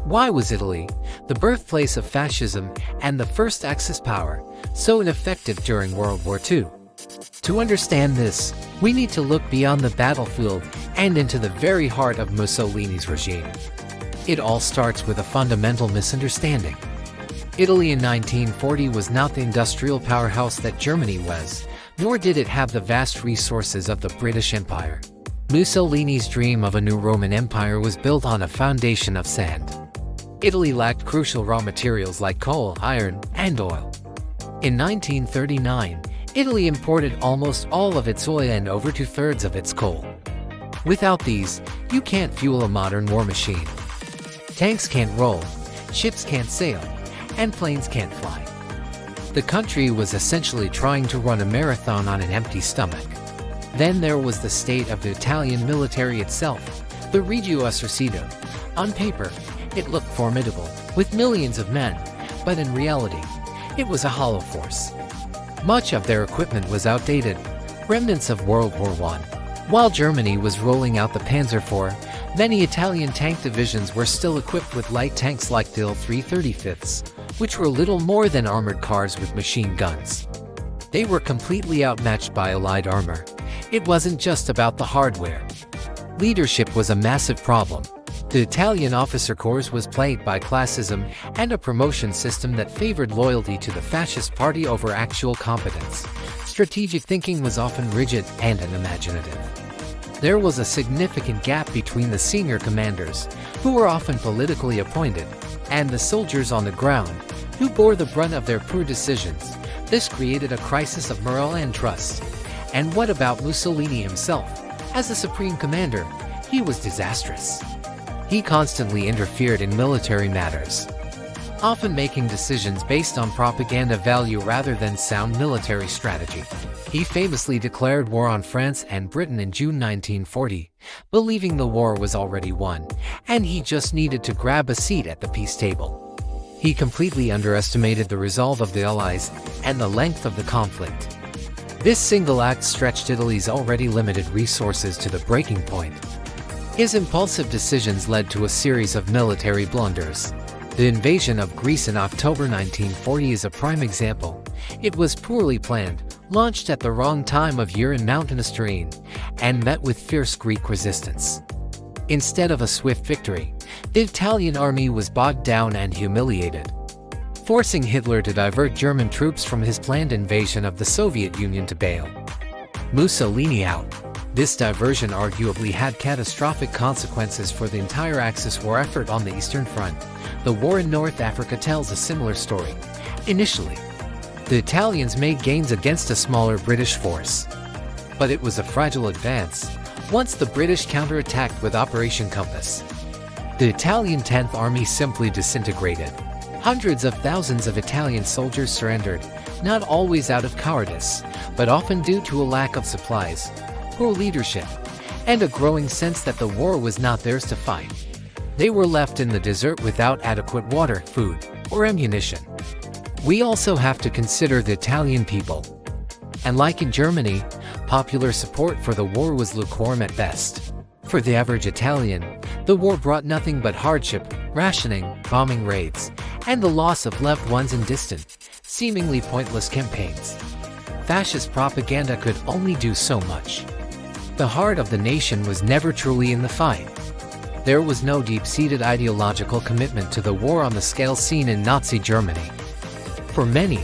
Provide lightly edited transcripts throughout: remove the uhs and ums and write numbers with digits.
Why was Italy, the birthplace of fascism and the first Axis power, so ineffective during World War II? To understand this, we need to look beyond the battlefield and into the very heart of Mussolini's regime. It all starts with a fundamental misunderstanding. Italy in 1940 was not the industrial powerhouse that Germany was, nor did it have the vast resources of the British Empire. Mussolini's dream of a new Roman Empire was built on a foundation of sand. Italy lacked crucial raw materials like coal, iron, and oil. In 1939, Italy imported almost all of its oil and over two-thirds of its coal. Without these, you can't fuel a modern war machine. Tanks can't roll, ships can't sail, and planes can't fly. The country was essentially trying to run a marathon on an empty stomach. Then there was the state of the Italian military itself, the Regio Esercito. On paper, it looked formidable, with millions of men, but in reality, it was a hollow force. Much of their equipment was outdated, remnants of World War I. While Germany was rolling out the Panzer IV, many Italian tank divisions were still equipped with light tanks like the Il-335s, which were little more than armored cars with machine guns. They were completely outmatched by Allied armor. It wasn't just about the hardware. Leadership was a massive problem. The Italian officer corps was plagued by classism and a promotion system that favored loyalty to the fascist party over actual competence. Strategic thinking was often rigid and unimaginative. There was a significant gap between the senior commanders, who were often politically appointed, and the soldiers on the ground, who bore the brunt of their poor decisions. This created a crisis of morale and trust. And what about Mussolini himself? As the supreme commander, he was disastrous. He constantly interfered in military matters, often making decisions based on propaganda value rather than sound military strategy. He famously declared war on France and Britain in June 1940, believing the war was already won, and he just needed to grab a seat at the peace table. He completely underestimated the resolve of the Allies and the length of the conflict. This single act stretched Italy's already limited resources to the breaking point. His impulsive decisions led to a series of military blunders. The invasion of Greece in October 1940 is a prime example. It was poorly planned, launched at the wrong time of year in mountainous terrain, and met with fierce Greek resistance. Instead of a swift victory, the Italian army was bogged down and humiliated, forcing Hitler to divert German troops from his planned invasion of the Soviet Union to bail Mussolini out. This diversion arguably had catastrophic consequences for the entire Axis war effort on the Eastern Front. The war in North Africa tells a similar story. Initially, the Italians made gains against a smaller British force, but it was a fragile advance once the British counterattacked with Operation Compass. The Italian 10th Army simply disintegrated. Hundreds of thousands of Italian soldiers surrendered, not always out of cowardice, but often due to a lack of supplies, poor leadership, and a growing sense that the war was not theirs to fight. They were left in the desert without adequate water, food, or ammunition. We also have to consider the Italian people. And like in Germany, popular support for the war was lukewarm at best. For the average Italian, the war brought nothing but hardship, rationing, bombing raids, and the loss of loved ones in distant, seemingly pointless campaigns. Fascist propaganda could only do so much. The heart of the nation was never truly in the fight. There was no deep-seated ideological commitment to the war on the scale seen in Nazi Germany. For many,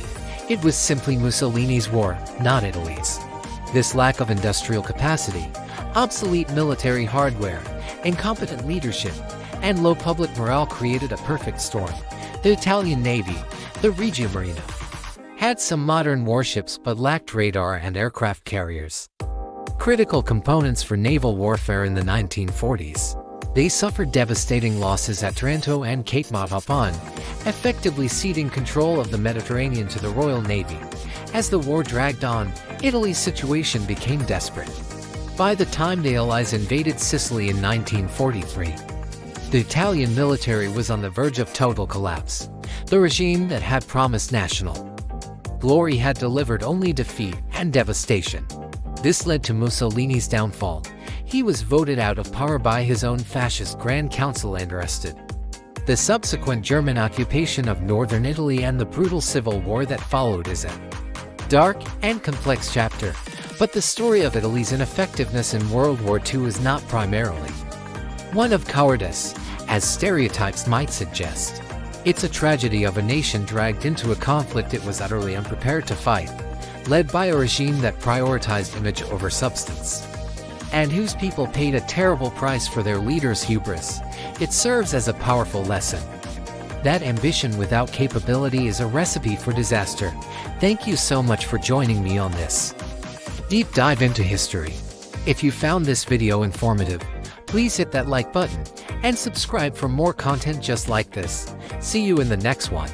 it was simply Mussolini's war, not Italy's. This lack of industrial capacity, obsolete military hardware, incompetent leadership, and low public morale created a perfect storm. The Italian Navy, the Regia Marina, had some modern warships but lacked radar and aircraft carriers, critical components for naval warfare in the 1940s. They suffered devastating losses at Taranto and Cape Matapan, effectively ceding control of the Mediterranean to the Royal Navy. As the war dragged on, Italy's situation became desperate. By the time the Allies invaded Sicily in 1943, the Italian military was on the verge of total collapse. The regime that had promised national glory had delivered only defeat and devastation. This led to Mussolini's downfall. He was voted out of power by his own fascist Grand Council and arrested. The subsequent German occupation of northern Italy and the brutal civil war that followed is a dark and complex chapter, but the story of Italy's ineffectiveness in World War II is not primarily one of cowardice, as stereotypes might suggest. It's a tragedy of a nation dragged into a conflict it was utterly unprepared to fight, led by a regime that prioritized image over substance, and whose people paid a terrible price for their leaders' hubris. It serves as a powerful lesson that ambition without capability is a recipe for disaster. Thank you so much for joining me on this deep dive into history. If you found this video informative, please hit that like button and subscribe for more content just like this. See you in the next one.